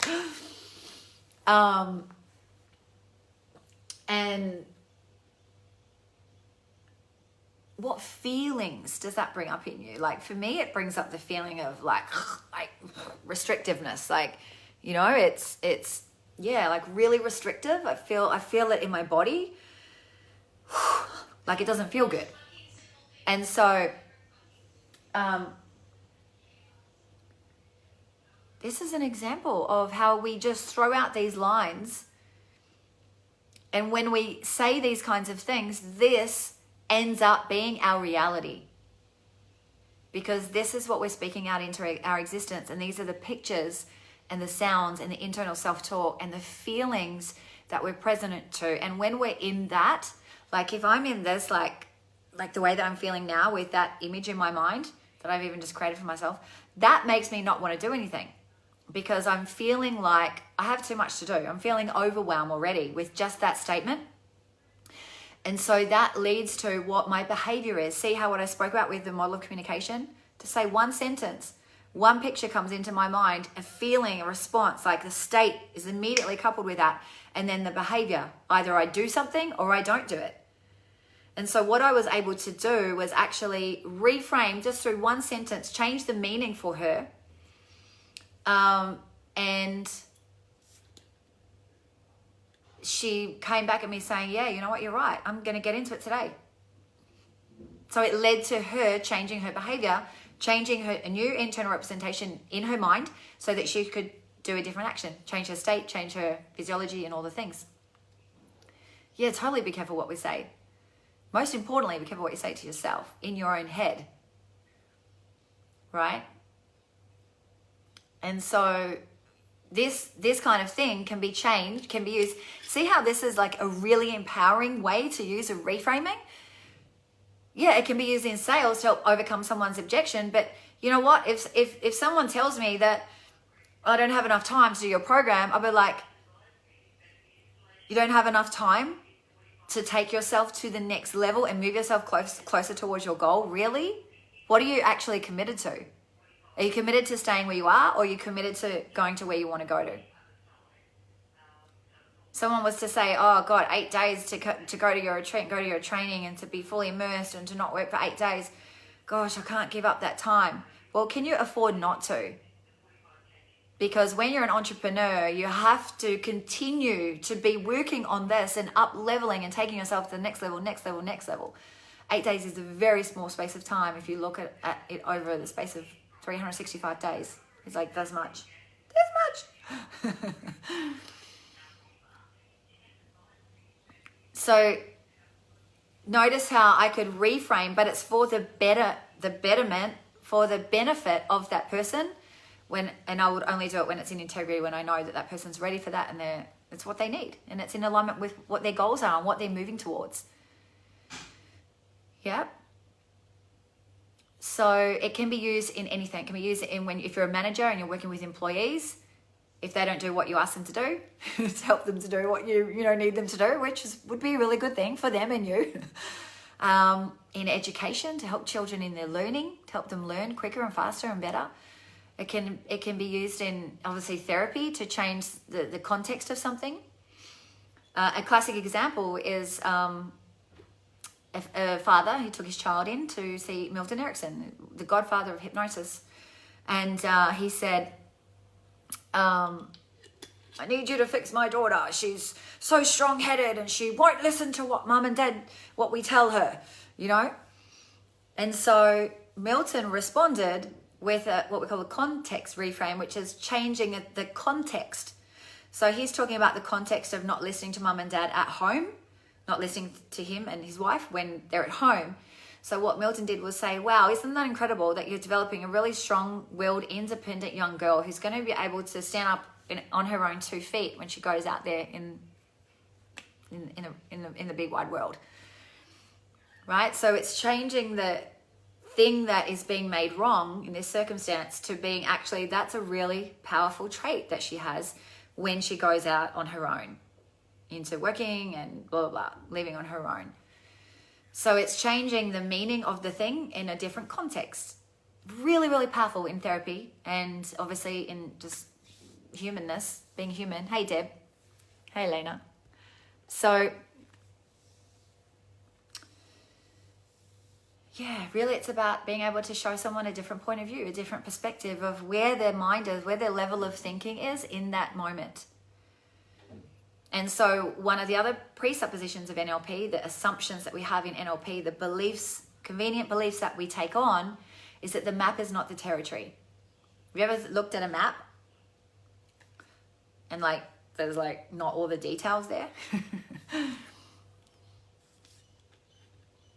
And what feelings does that bring up in you? Like for me, it brings up the feeling of like restrictiveness. Like, you know, it's like really restrictive. I feel it in my body. Like it doesn't feel good. And so, this is an example of how we just throw out these lines. And when we say these kinds of things, this ends up being our reality, because this is what we're speaking out into our existence, and these are the pictures and the sounds and the internal self-talk and the feelings that we're present to. And when we're in that, like if I'm in this, like the way that I'm feeling now with that image in my mind that I've even just created for myself, that makes me not want to do anything, because I'm feeling like I have too much to do. I'm feeling overwhelmed already with just that statement. And so that leads to what my behavior is. See how what I spoke about with the model of communication? To say one sentence, one picture comes into my mind, a feeling, a response, like the state is immediately coupled with that. And then the behavior, either I do something or I don't do it. And so what I was able to do was actually reframe just through one sentence, change the meaning for her. And she came back at me saying, yeah, you know what, you're right. I'm going to get into it today. So it led to her changing her behavior, changing a new internal representation in her mind so that she could do a different action, change her state, change her physiology and all the things. Yeah, totally be careful what we say. Most importantly, be careful what you say to yourself in your own head, right? And so this kind of thing can be changed, can be used. See how this is like a really empowering way to use a reframing? Yeah, it can be used in sales to help overcome someone's objection. But you know what? If someone tells me that I don't have enough time to do your program, I'll be like, you don't have enough time to take yourself to the next level and move yourself closer towards your goal? Really? What are you actually committed to? Are you committed to staying where you are, or are you committed to going to where you want to go to? Someone was to say, oh God, 8 days to go to your retreat, go to your training and to be fully immersed and to not work for 8 days. Gosh, I can't give up that time. Well, can you afford not to? Because when you're an entrepreneur, you have to continue to be working on this and up leveling and taking yourself to the next level, next level, next level. 8 days is a very small space of time if you look at it over the space of 365 days. It's like, that's much. That's much. So notice how I could reframe, but it's for the betterment, for the benefit of that person. And I would only do it when it's in integrity, when I know that person's ready for that and it's what they need and it's in alignment with what their goals are and what they're moving towards. Yeah. So it can be used in anything. It can be used in if you're a manager and you're working with employees, if they don't do what you ask them to do, to help them to do what you need them to do, which would be a really good thing for them and you. In education, to help children in their learning, to help them learn quicker and faster and better. It can be used in, obviously, therapy to change the context of something. A classic example is a father who took his child in to see Milton Erickson, the godfather of hypnosis. And he said, I need you to fix my daughter. She's so strong-headed and she won't listen to what mum and dad, what we tell her, And so Milton responded with what we call a context reframe, which is changing the context. So he's talking about the context of not listening to mum and dad at home, not listening to him and his wife when they're at home. So what Milton did was say, wow, isn't that incredible that you're developing a really strong-willed, independent young girl who's going to be able to stand up on her own 2 feet when she goes out there in the big wide world, right? So it's changing the thing that is being made wrong in this circumstance to being actually, that's a really powerful trait that she has when she goes out on her own into working and blah, blah, blah, living on her own. So it's changing the meaning of the thing in a different context. Really, really powerful in therapy and obviously in just humanness, being human. Hey, Deb. Hey, Lena. So yeah, really it's about being able to show someone a different point of view, a different perspective of where their mind is, where their level of thinking is in that moment. And so one of the other presuppositions of NLP, the assumptions that we have in NLP, the beliefs, convenient beliefs that we take on, is that the map is not the territory. Have you ever looked at a map and there's not all the details there?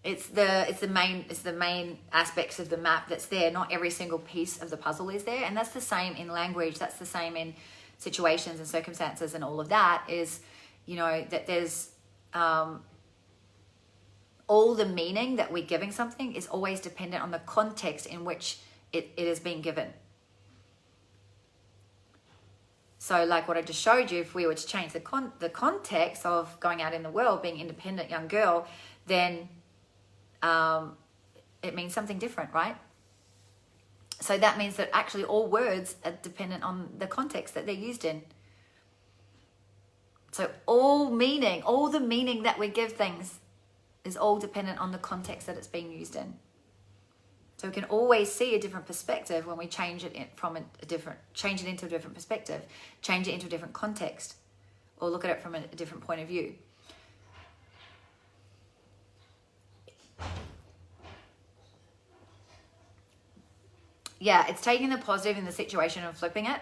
It's the main aspects of the map that's there. Not every single piece of the puzzle is there. And that's the same in language. That's the same in situations and circumstances and all of that is, that there's all the meaning that we're giving something is always dependent on the context in which it is being given. So like what I just showed you, if we were to change the context of going out in the world, being independent young girl, then it means something different, right? So that means that actually all words are dependent on the context that they're used in. So all the meaning that we give things is all dependent on the context that it's being used in. So we can always see a different perspective when we change it change it into a different perspective, change it into a different context, or look at it from a different point of view. Yeah, it's taking the positive in the situation and flipping it.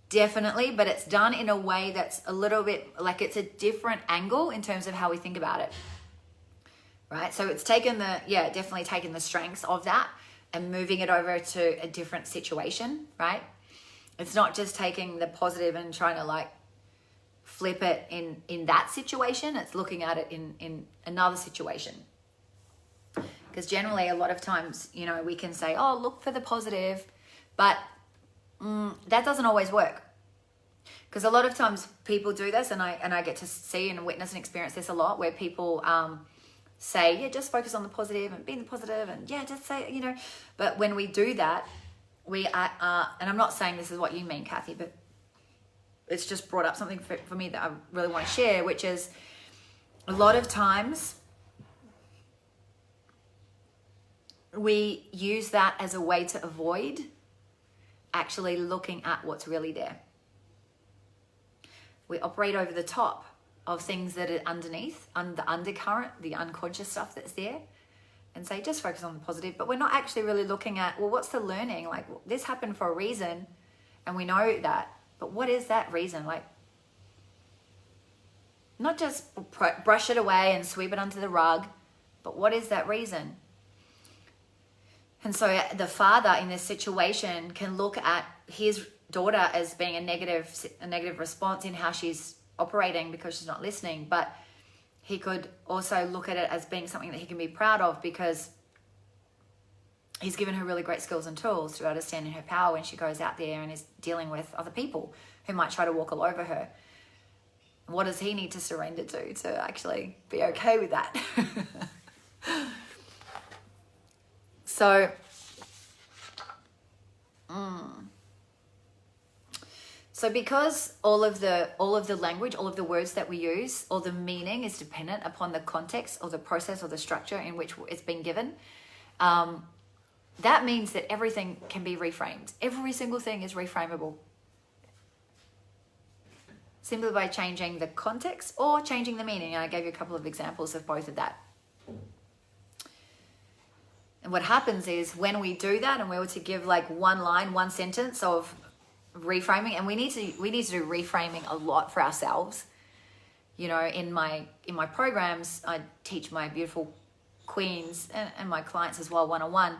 Definitely, but it's done in a way that's a little bit like it's a different angle in terms of how we think about it. Right? So it's definitely taken the strengths of that and moving it over to a different situation, right? It's not just taking the positive and trying to like flip it in that situation. It's looking at it in another situation. Because generally a lot of times, we can say, oh, look for the positive, but that doesn't always work. Because a lot of times people do this, and I get to see and witness and experience this a lot, where people say, yeah, just focus on the positive and be the positive, and yeah, just say, but when we do that, we are, and I'm not saying this is what you mean, Kathy, but it's just brought up something for me that I really want to share, which is a lot of times we use that as a way to avoid actually looking at what's really there. We operate over the top of things that are underneath, the undercurrent, the unconscious stuff that's there, and say, just focus on the positive. But we're not actually really looking at, well, what's the learning? Like, this happened for a reason, and we know that. But what is that reason? Like, not just brush it away and sweep it under the rug, but what is that reason? And so the father in this situation can look at his daughter as being a negative response in how she's operating because she's not listening, but he could also look at it as being something that he can be proud of because he's given her really great skills and tools to be able to stand in her power when she goes out there and is dealing with other people who might try to walk all over her. What does he need to surrender to actually be okay with that? So, so because all of the language, all of the words that we use, all the meaning is dependent upon the context or the process or the structure in which it's been given, that means that everything can be reframed. Every single thing is reframable. Simply by changing the context or changing the meaning. And I gave you a couple of examples of both of that. And what happens is when we do that and we were to give like one line, one sentence of reframing, and we need to do reframing a lot for ourselves. In my programs, I teach my beautiful queens and my clients as well, one-on-one.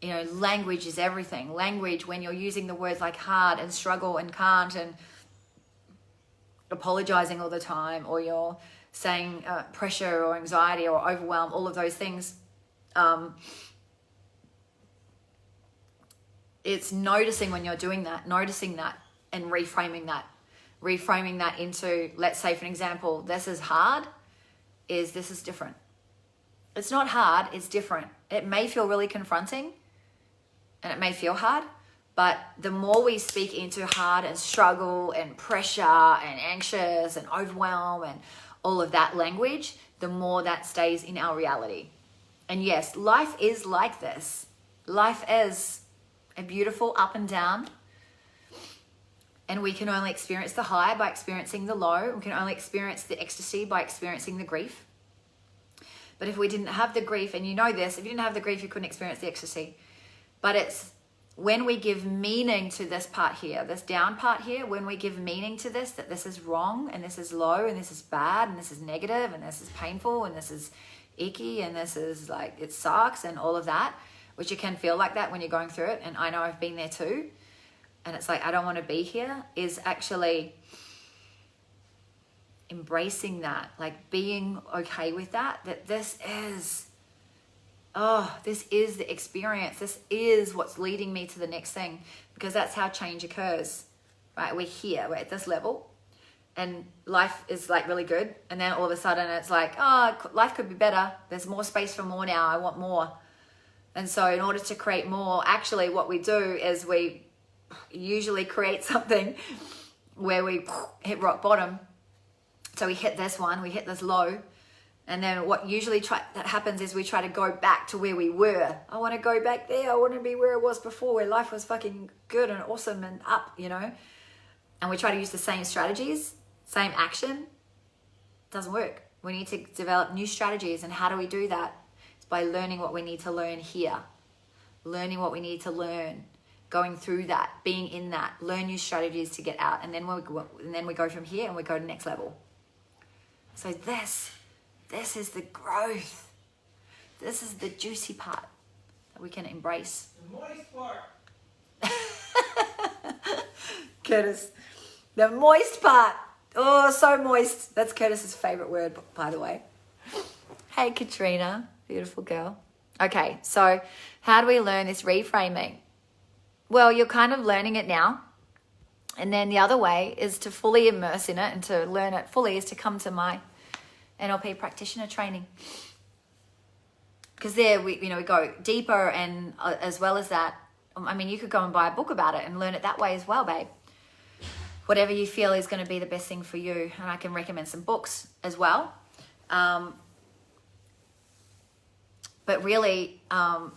Language is everything. Language, when you're using the words like hard and struggle and can't and apologizing all the time, or you're saying pressure or anxiety or overwhelm, all of those things, it's noticing when you're doing that, noticing that and reframing that into, let's say for an example, this is hard, this is different. It's not hard, it's different. It may feel really confronting and it may feel hard, but the more we speak into hard and struggle and pressure and anxious and overwhelm and all of that language, the more that stays in our reality. And yes, life is like this. Life is a beautiful up and down. And we can only experience the high by experiencing the low. We can only experience the ecstasy by experiencing the grief. But if we didn't have the grief, and you know this, if you didn't have the grief, you couldn't experience the ecstasy. But it's when we give meaning to this part here, this down part here, when we give meaning to this, that this is wrong and this is low and this is bad and this is negative and this is painful and this is icky and this is like, it sucks and all of that, which you can feel like that when you're going through it. And I know I've been there too. And it's like, I don't want to be here, is actually embracing that, like being okay with that this is the experience. This is what's leading me to the next thing, because that's how change occurs. right? We're here, we're at this level, and life is like really good. And then all of a sudden it's like, oh, life could be better. There's more space for more now. I want more. And so in order to create more, actually what we do is we usually create something where we hit rock bottom. So we hit this one, we hit this low. And then what usually that happens is we try to go back to where we were. I want to go back there. I want to be where it was before, where life was fucking good and awesome and up, you know. And we try to use the same strategies, same action. Doesn't work. We need to develop new strategies. And how do we do that? It's by learning what we need to learn here. Learning what we need to learn. Going through that, being in that. Learn new strategies to get out. And then we go from here and we go to the next level. So this is the growth. This is the juicy part that we can embrace. The moist part. Curtis, the moist part. Oh, so moist. That's Curtis's favorite word, by the way. Hey, Katrina, beautiful girl. Okay, so how do we learn this reframing? Well, you're kind of learning it now. And then the other way is to fully immerse in it, and to learn it fully is to come to my NLP practitioner training, because there we go deeper, and as well as that, I mean, you could go and buy a book about it and learn it that way as well, babe. Whatever you feel is going to be the best thing for you, and I can recommend some books as well. But really, I'm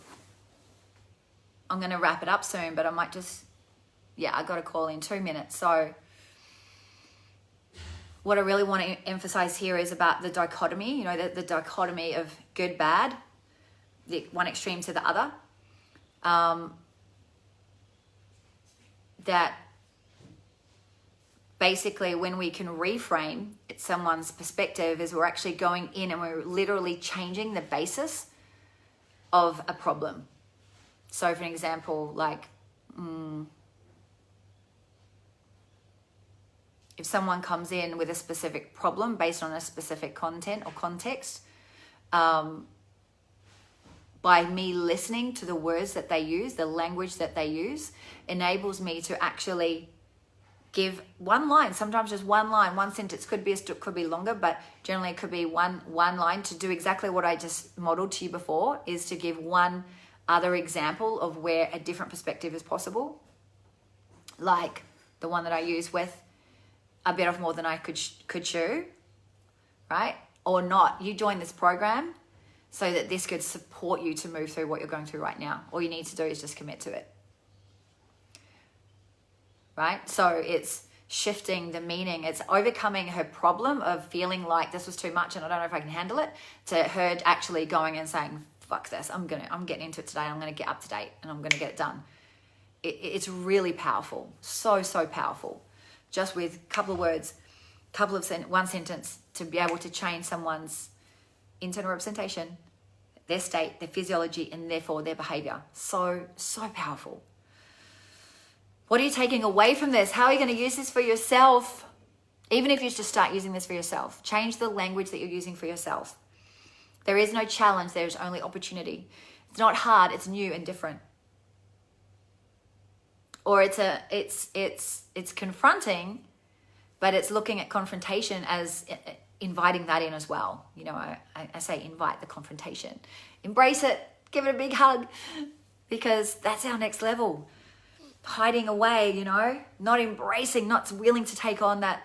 going to wrap it up soon, but I might just, I got a call in 2 minutes, so. What I really want to emphasize here is about the dichotomy, the dichotomy of good, bad, the one extreme to the other. That basically when we can reframe someone's perspective, is we're actually going in and we're literally changing the basis of a problem. So for an example, like, if someone comes in with a specific problem based on a specific content or context, by me listening to the words that they use, the language that they use, enables me to actually give one line, sometimes just one line, one sentence, could be longer, but generally it could be one line to do exactly what I just modeled to you before, is to give one other example of where a different perspective is possible. Like the one that I use with, I bit off more than I could chew, right? Or not. You join this program so that this could support you to move through what you're going through right now. All you need to do is just commit to it, right? So it's shifting the meaning. It's overcoming her problem of feeling like this was too much and I don't know if I can handle it, to her actually going and saying, fuck this, I'm getting into it today. I'm going to get up to date and I'm going to get it done. It's really powerful. So powerful. Just with a couple of words, one sentence, to be able to change someone's internal representation, their state, their physiology, and therefore their behavior. So powerful. What are you taking away from this? How are you going to use this for yourself? Even if you just start using this for yourself, change the language that you're using for yourself. There is no challenge. There is only opportunity. It's not hard. It's new and different. Or it's confronting, but it's looking at confrontation as inviting that in as well. I say invite the confrontation. Embrace it. Give it a big hug, because that's our next level. Hiding away, not embracing, not willing to take on that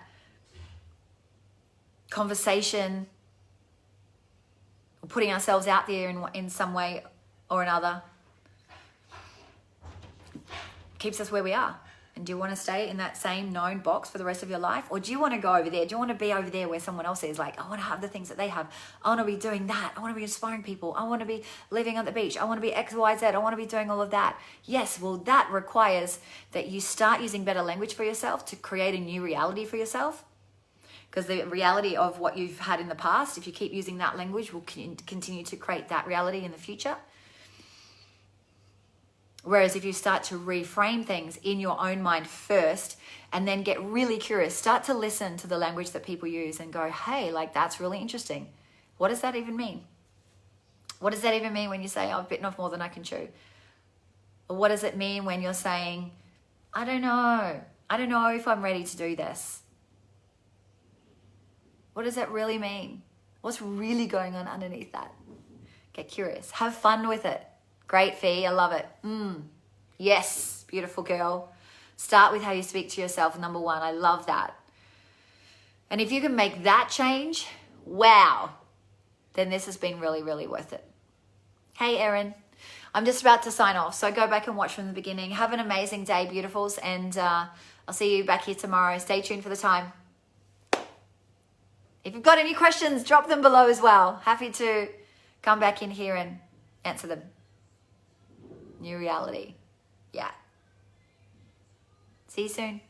conversation, or putting ourselves out there in some way or another, keeps us where we are. And do you want to stay in that same known box for the rest of your life? Or do you want to go over there? Do you want to be over there where someone else is? Like, I want to have the things that they have. I want to be doing that. I want to be inspiring people. I want to be living on the beach. I want to be X, Y, Z. I want to be doing all of that. Yes, well, that requires that you start using better language for yourself to create a new reality for yourself. Because the reality of what you've had in the past, if you keep using that language, will continue to create that reality in the future. Whereas if you start to reframe things in your own mind first, and then get really curious, start to listen to the language that people use and go, hey, like, that's really interesting. What does that even mean? What does that even mean when you say, I've bitten off more than I can chew? Or what does it mean when you're saying, I don't know, I don't know if I'm ready to do this. What does that really mean? What's really going on underneath that? Get curious. Have fun with it. Great, Fee. I love it. Yes, beautiful girl. Start with how you speak to yourself, number one. I love that. And if you can make that change, wow, then this has been really, really worth it. Hey, Erin. I'm just about to sign off, so go back and watch from the beginning. Have an amazing day, beautifuls, and I'll see you back here tomorrow. Stay tuned for the time. If you've got any questions, drop them below as well. Happy to come back in here and answer them. New reality. Yeah. See you soon.